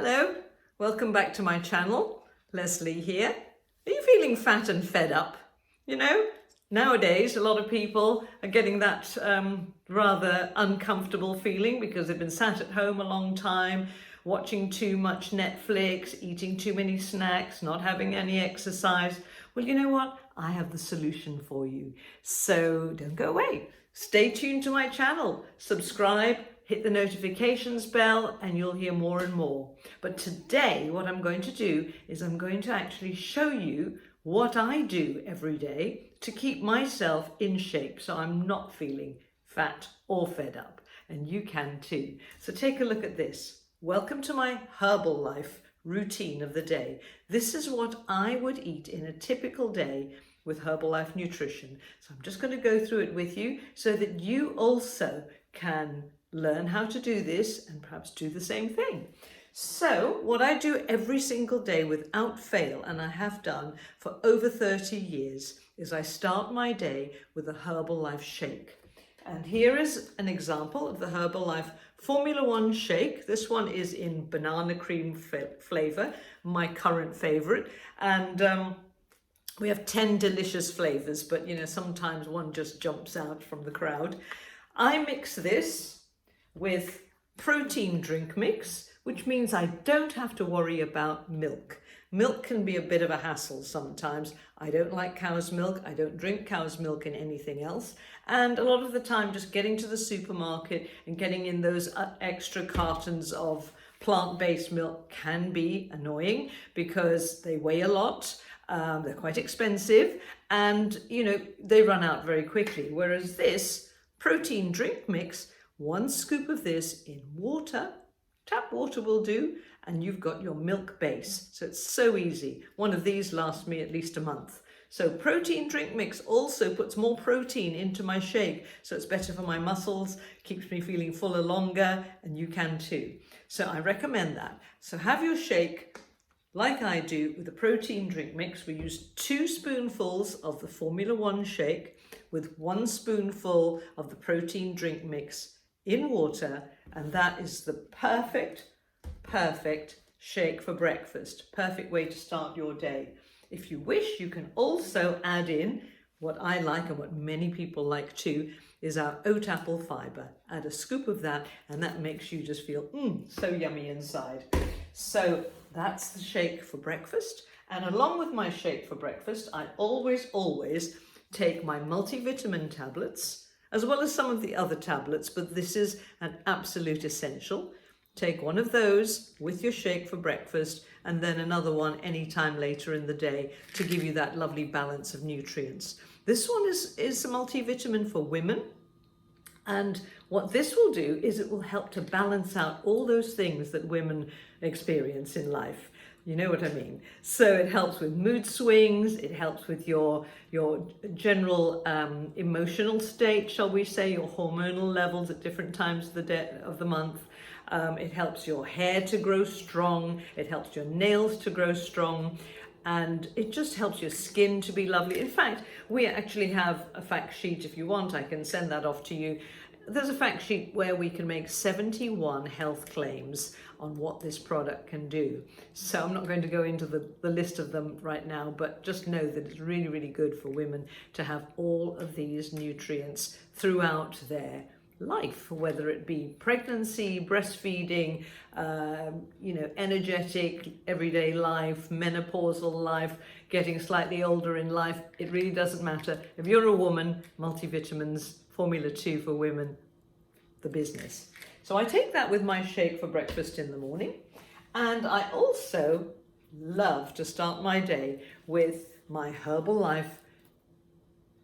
Hello, welcome back to my channel. Leslie here. Are you feeling fat and fed up? You know, nowadays a lot of people are getting that rather uncomfortable feeling because they've been sat at home a long time, watching too much Netflix, eating too many snacks, not having any exercise. Well, you know what? I have the solution for you. So don't go away. Stay tuned to my channel, subscribe, hit the notifications bell, and you'll hear more and more. But today, what I'm going to do is I'm going to actually show you what I do every day to keep myself in shape so I'm not feeling fat or fed up. And you can too. So take a look at this. Welcome to my Herbalife routine of the day. This is what I would eat in a typical day with Herbalife nutrition. So I'm just going to go through it with you so that you also can learn how to do this and perhaps do the same thing. So what I do every single day without fail, and I have done for over 30 years, is I start my day with a Herbalife shake. And here is an example of the Herbalife Formula 1 shake. This one is in banana cream flavor, my current favorite. And we have 10 delicious flavors, but you know, sometimes one just jumps out from the crowd. I mix this with protein drink mix, which means I don't have to worry about milk. Milk can be a bit of a hassle sometimes. I don't like cow's milk. I don't drink cow's milk in anything else. And a lot of the time, just getting to the supermarket and getting in those extra cartons of plant-based milk can be annoying because they weigh a lot. They're quite expensive and, you know, they run out very quickly. Whereas this protein drink mix, 1 scoop of this in water, tap water will do, and you've got your milk base. So it's so easy. One of these lasts me at least a month. So protein drink mix also puts more protein into my shake. So it's better for my muscles, keeps me feeling fuller longer, and you can too. So I recommend that. So have your shake like I do with the protein drink mix. We use 2 spoonfuls of the Formula 1 shake with 1 spoonful of the protein drink mix in water, and that is the perfect shake for breakfast. Perfect way to start your day. If you wish, you can also add in what I like and what many people like too, is our oat apple fiber. Add a scoop of that, and that makes you just feel so yummy inside. So that's the shake for breakfast. And along with my shake for breakfast, I always take my multivitamin tablets, as well as some of the other tablets, but this is an absolute essential. Take one of those with your shake for breakfast, and then another one anytime later in the day to give you that lovely balance of nutrients. This one is a multivitamin for women. And what this will do is it will help to balance out all those things that women experience in life. You know what I mean? So it helps with mood swings, it helps with your general emotional state, shall we say, your hormonal levels at different times of the month. It helps your hair to grow strong, it helps your nails to grow strong, and it just helps your skin to be lovely. In fact, we actually have a fact sheet. If you want, I can send that off to you. There's a fact sheet where we can make 71 health claims on what this product can do. So I'm not going to go into the list of them right now, but just know that it's really, really good for women to have all of these nutrients throughout their life, whether it be pregnancy, breastfeeding, you know, energetic everyday life, menopausal life, getting slightly older in life. It really doesn't matter. If you're a woman, multivitamins, Formula 2 for women, the business. So I take that with my shake for breakfast in the morning. And I also love to start my day with my Herbalife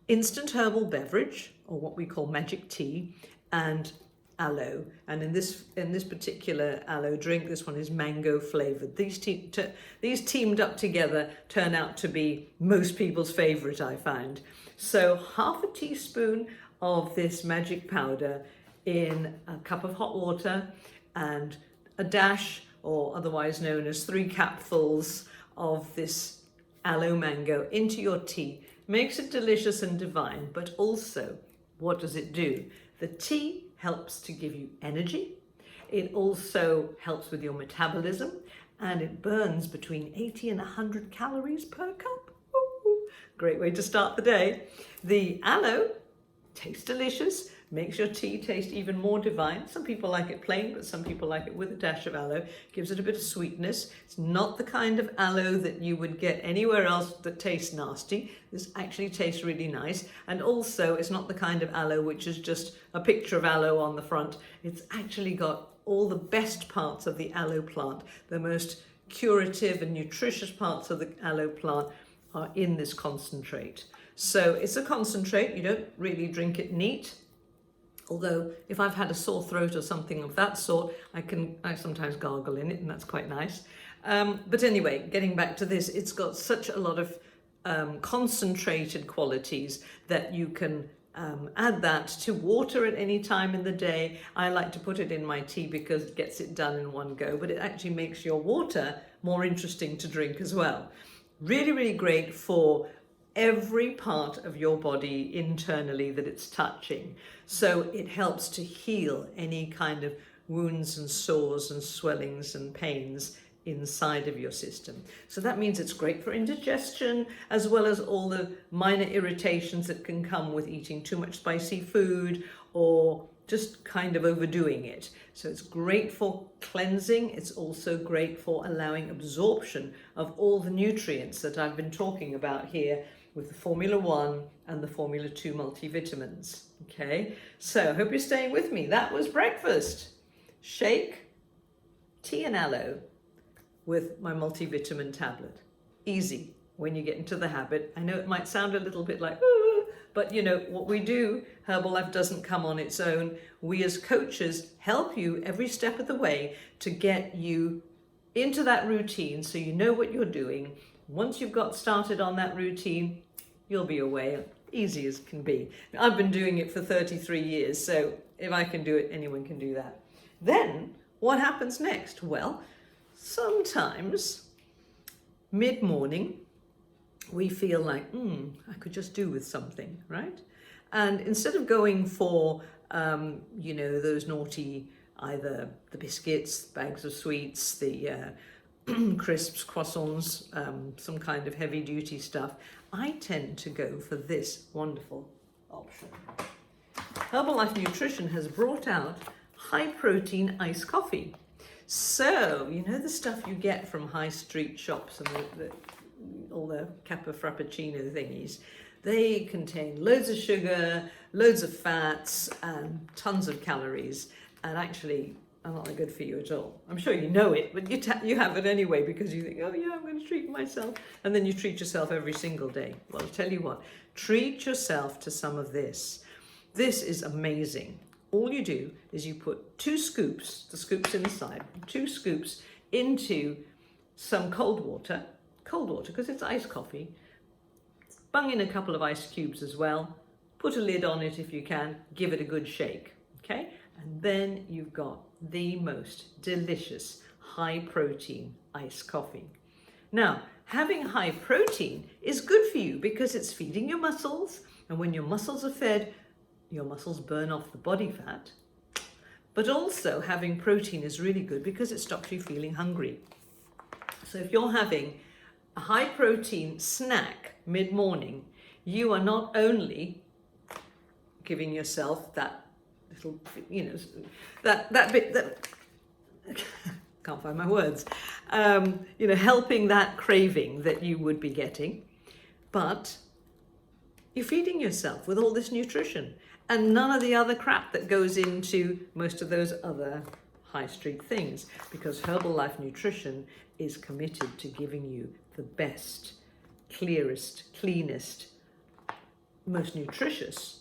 instant herbal beverage, or what we call magic tea, and aloe. And in this particular aloe drink, this one is mango flavored. These teamed up together turn out to be most people's favorite, I find. So half a teaspoon of this magic powder in a cup of hot water, and a dash, or otherwise known as 3 capfuls of this aloe mango into your tea. Makes it delicious and divine, but also, what does it do? The tea helps to give you energy. It also helps with your metabolism, and it burns between 80 and 100 calories per cup. Ooh, great way to start the day. The aloe tastes delicious, makes your tea taste even more divine. Some people like it plain, but some people like it with a dash of aloe. Gives it a bit of sweetness. It's not the kind of aloe that you would get anywhere else that tastes nasty. This actually tastes really nice. And also, it's not the kind of aloe which is just a picture of aloe on the front. It's actually got all the best parts of the aloe plant. The most curative and nutritious parts of the aloe plant are in this concentrate. So it's a concentrate. You don't really drink it neat. Although if I've had a sore throat or something of that sort, I sometimes gargle in it, and that's quite nice. But anyway, getting back to this, it's got such a lot of concentrated qualities that you can add that to water at any time in the day. I like to put it in my tea because it gets it done in one go, but it actually makes your water more interesting to drink as well. Really, really great for every part of your body internally that it's touching. So it helps to heal any kind of wounds and sores and swellings and pains inside of your system. So that means it's great for indigestion, as well as all the minor irritations that can come with eating too much spicy food or just kind of overdoing it. So it's great for cleansing. It's also great for allowing absorption of all the nutrients that I've been talking about here with the Formula 1 and the Formula 2 multivitamins. Okay, so I hope you're staying with me. That was breakfast. Shake, tea and aloe with my multivitamin tablet. Easy when you get into the habit. I know it might sound a little bit like, but you know what we do, Herbalife doesn't come on its own. We as coaches help you every step of the way to get you into that routine so you know what you're doing. Once you've got started on that routine, you'll be away, easy as can be. I've been doing it for 33 years, so if I can do it, anyone can do that. Then, what happens next? Well, sometimes mid-morning, we feel like, I could just do with something, right? And instead of going for, those naughty, either the biscuits, bags of sweets, the crisps, croissants, some kind of heavy duty stuff, I tend to go for this wonderful option. Herbalife Nutrition has brought out high protein iced coffee. So, you know the stuff you get from high street shops and all the Kappa Frappuccino thingies? They contain loads of sugar, loads of fats, and tons of calories, and actually are not that good for you at all. I'm sure you know it, but you have it anyway because you think, oh yeah, I'm going to treat myself. And then you treat yourself every single day. Well, I'll tell you what, treat yourself to some of this. This is amazing. All you do is you put 2 scoops, the scoops inside, 2 scoops into some cold water because it's iced coffee. Bung in a couple of ice cubes as well. Put a lid on it if you can. Give it a good shake, okay? And then you've got the most delicious high protein iced coffee. Now, having high protein is good for you because it's feeding your muscles, and when your muscles are fed, your muscles burn off the body fat. But also having protein is really good because it stops you feeling hungry. So if you're having a high protein snack mid-morning, you are not only giving yourself that little, that bit that can't find my words, helping that craving that you would be getting, but you're feeding yourself with all this nutrition and none of the other crap that goes into most of those other high street things, because Herbalife Nutrition is committed to giving you the best, clearest, cleanest, most nutritious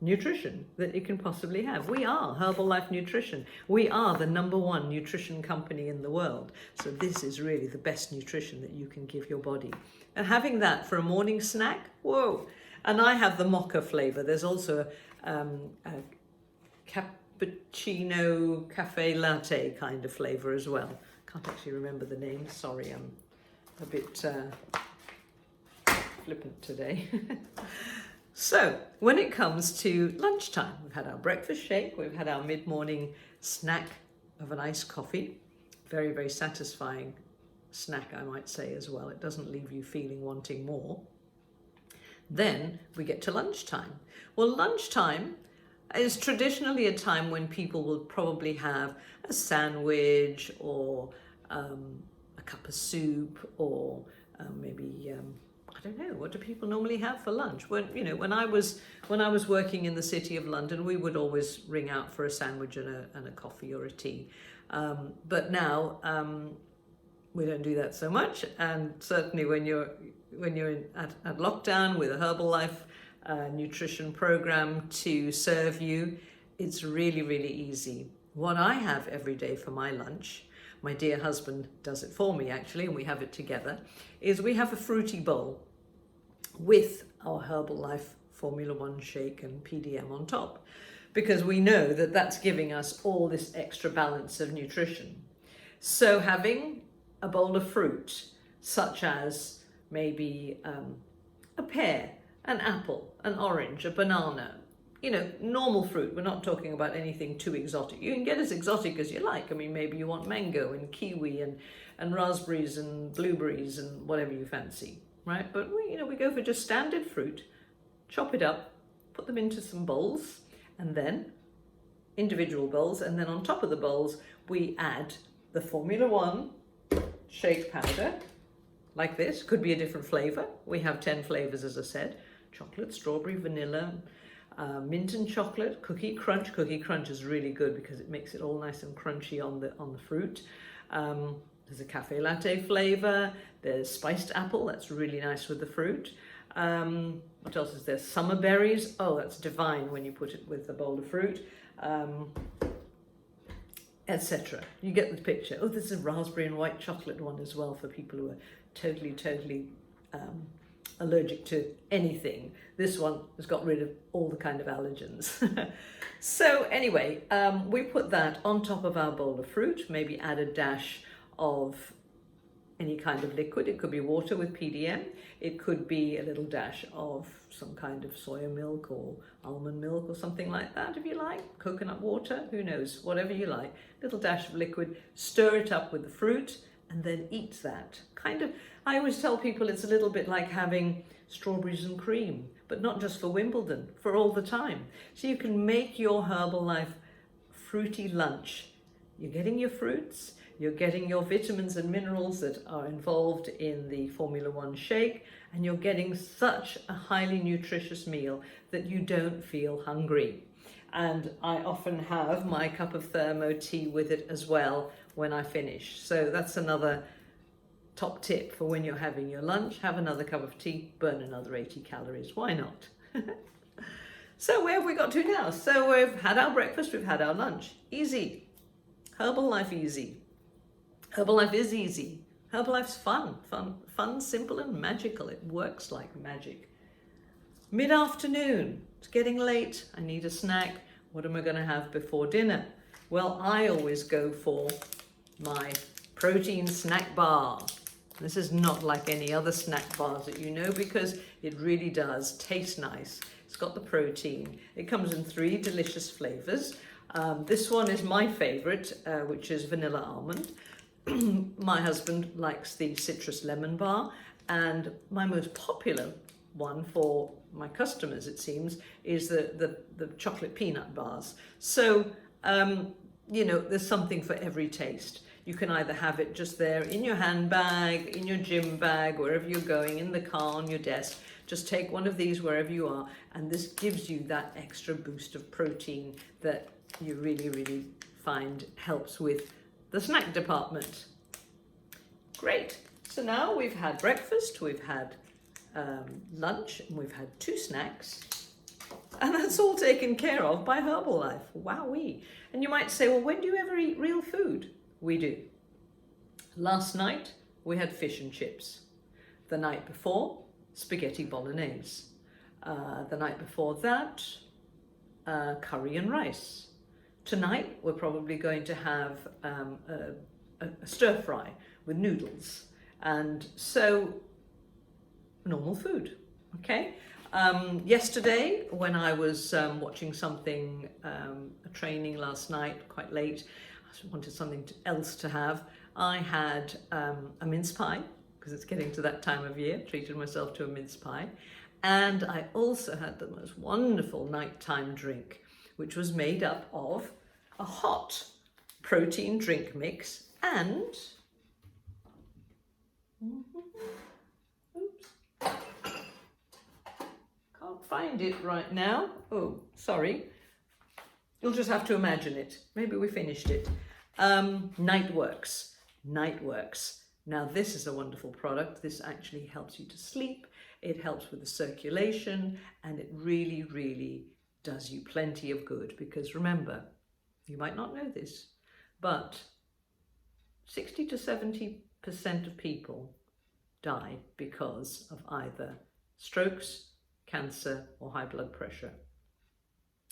nutrition that you can possibly have. We are Herbalife Nutrition. We are the #1 nutrition company in the world. So this is really the best nutrition that you can give your body. And having that for a morning snack, whoa. And I have the mocha flavor. There's also a cappuccino cafe latte kind of flavor as well. Can't actually remember the name. Sorry, I'm a bit flippant today. So when it comes to lunchtime, we've had our breakfast shake, we've had our mid-morning snack of an iced coffee. Very, very satisfying snack, I might say, as well. It doesn't leave you feeling wanting more. Then we get to lunchtime. Well, lunchtime is traditionally a time when people will probably have a sandwich or a cup of soup, or maybe I don't know, what do people normally have for lunch? When I was working in the City of London, we would always ring out for a sandwich and a coffee or a tea. But now we don't do that so much, and certainly when you're at lockdown with a Herbalife nutrition program to serve you, it's really, really easy. What I have every day for my lunch, my dear husband does it for me actually, and we have it together, is we have a fruity bowl with our Herbalife Formula 1 shake and PDM on top, because we know that that's giving us all this extra balance of nutrition. So having a bowl of fruit, such as maybe a pear, an apple, an orange, a banana, normal fruit. We're not talking about anything too exotic. You can get as exotic as you like. I mean, maybe you want mango and kiwi and raspberries and blueberries and whatever you fancy, right? But we go for just standard fruit, chop it up, put them into some bowls, and then individual bowls, and then on top of the bowls, we add the Formula 1 shake powder, like this. Could be a different flavor. We have 10 flavors, as I said: chocolate, strawberry, vanilla, mint and chocolate, cookie crunch. Cookie crunch is really good because it makes it all nice and crunchy on the fruit. There's a cafe latte flavor. There's spiced apple. That's really nice with the fruit. What else is there? Summer berries. Oh, that's divine when you put it with a bowl of fruit. Etc. You get the picture. Oh, there's a raspberry and white chocolate one as well for people who are totally allergic to anything. This one has got rid of all the kind of allergens. So anyway, we put that on top of our bowl of fruit, maybe add a dash of any kind of liquid. It could be water with PDM. It could be a little dash of some kind of soya milk or almond milk or something like that, if you like. Coconut water, who knows, whatever you like. Little dash of liquid, stir it up with the fruit, and then eat that. I always tell people it's a little bit like having strawberries and cream, but not just for Wimbledon, for all the time. So you can make your Herbalife fruity lunch. You're getting your fruits, you're getting your vitamins and minerals that are involved in the Formula 1 shake, and you're getting such a highly nutritious meal that you don't feel hungry. And I often have my cup of thermo tea with it as well when I finish. So that's another top tip for when you're having your lunch. Have another cup of tea, burn another 80 calories. Why not? So where have we got to now? So we've had our breakfast, we've had our lunch. Easy. Herbalife easy. Herbalife is easy. Herbalife's fun, simple and magical. It works like magic. Mid-afternoon, it's getting late. I need a snack. What am I going to have before dinner? Well, I always go for my protein snack bar. This is not like any other snack bars that you know, because it really does taste nice. It's got the protein. It comes in 3 delicious flavors. This one is my favorite, which is vanilla almond. My husband likes the citrus lemon bar, and my most popular one for my customers, it seems, is the chocolate peanut bars. So, there's something for every taste. You can either have it just there in your handbag, in your gym bag, wherever you're going, in the car, on your desk. Just take one of these wherever you are, and this gives you that extra boost of protein that you really, really find helps with the snack department. Great. So now we've had breakfast, we've had lunch, and we've had 2 snacks. And that's all taken care of by Herbalife. Wowee. And you might say, well, when do you ever eat real food? We do. Last night, we had fish and chips. The night before, spaghetti bolognese. The night before that, curry and rice. Tonight, we're probably going to have a stir fry with noodles. And so, normal food, okay? Yesterday, when I was watching something, a training last night, quite late, wanted something else to have. I had a mince pie, because it's getting to that time of year, treated myself to a mince pie. And I also had the most wonderful nighttime drink, which was made up of a hot protein drink mix and, oops, can't find it right now. Oh, sorry. You'll just have to imagine it. Maybe we finished it. Nightworks. Nightworks. Now this is a wonderful product. This actually helps you to sleep. It helps with the circulation, and it really, really does you plenty of good, because remember, you might not know this, but 60 to 70% of people die because of either strokes, cancer, or high blood pressure.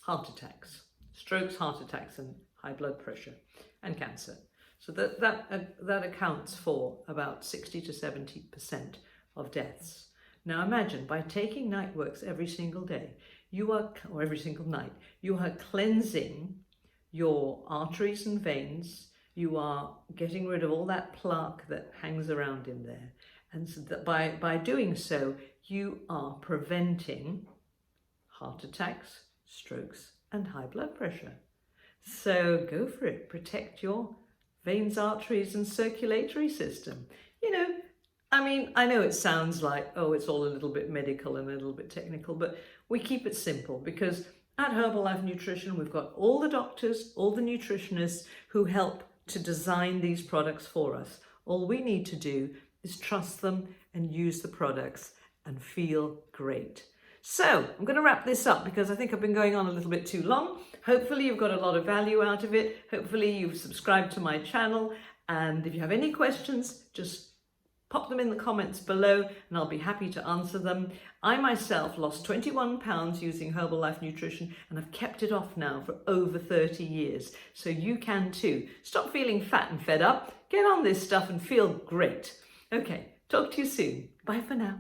Heart attacks. Strokes, heart attacks, and high blood pressure, and cancer. So that accounts for about 60 to 70% of deaths. Now imagine, by taking Nightworks every single day, or every single night, you are cleansing your arteries and veins. You are getting rid of all that plaque that hangs around in there. And so that by doing so, you are preventing heart attacks, strokes, and high blood pressure. So go for it. Protect your veins, arteries, and circulatory system. You know, I mean, I know it sounds like, oh, it's all a little bit medical and a little bit technical, but we keep it simple, because at Herbalife Nutrition, we've got all the doctors, all the nutritionists who help to design these products for us. All we need to do is trust them and use the products and feel great. So I'm going to wrap this up, because I think I've been going on a little bit too long. Hopefully you've got a lot of value out of it. Hopefully you've subscribed to my channel. And if you have any questions, just pop them in the comments below and I'll be happy to answer them. I myself lost 21 pounds using Herbalife Nutrition, and I've kept it off now for over 30 years. So you can too. Stop feeling fat and fed up. Get on this stuff and feel great. Okay, talk to you soon. Bye for now.